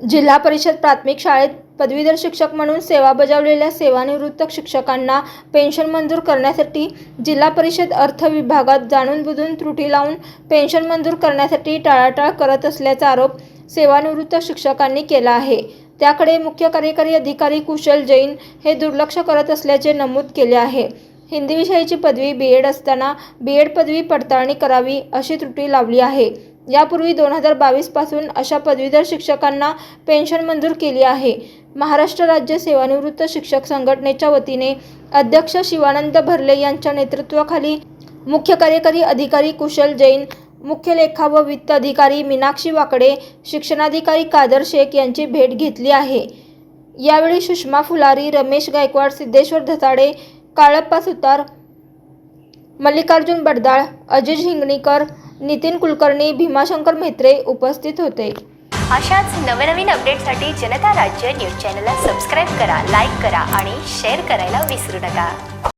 जिल्हा परिषद प्राथमिक शाळेत पदवीधर शिक्षक म्हणून सेवा बजावलेल्या सेवानिवृत्त शिक्षकांना पेन्शन मंजूर करण्यासाठी जिल्हा परिषद अर्थ विभागात जाणून-बुजून त्रुटी लावून पेन्शन मंजूर करण्यासाठी टाळाटाळ करत असल्याचा आरोप सेवानिवृत्त शिक्षकांनी केला आहे। त्याकडे मुख्य कार्यकारी अधिकारी कुशल जैन हे दुर्लक्ष करत असल्याचे नमूद केले आहे। हिंदी विषयाची पदवी बीएड असताना बीएड पदवी पडताळणी करावी अशी त्रुटी लावली आहे। यापूर्वी 2022 पासून अशा पदवीधर शिक्षकांना पेन्शन मंजूर केली आहे। महाराष्ट्र राज्य सेवानिवृत्त शिक्षक संघटनेच्या वतीने अध्यक्ष शिवानंद भरले यांच्या नेतृत्वाखाली मुख्य कार्यकारी अधिकारी कुशल जैन, मुख्य लेखा व वित्त अधिकारी मीनाक्षी वाकडे, शिक्षणाधिकारी कादर शेख यांची भेट घेतली आहे। यावेळी सुषमा फुलारी, रमेश गायकवाड, सिद्धेश्वर धसाडे, काळप्पा सुतार, मल्लिकार्जुन बडदाळ, अजिज हिंगणीकर, नितीन कुलकर्णी, भीमाशंकर म्हेत्रे उपस्थित होते। अशाच नवनवीन अपडेटसाठी जनता राज्य न्यूज चॅनलला सबस्क्राईब करा, लाईक करा आणि शेअर करायला विसरू नका।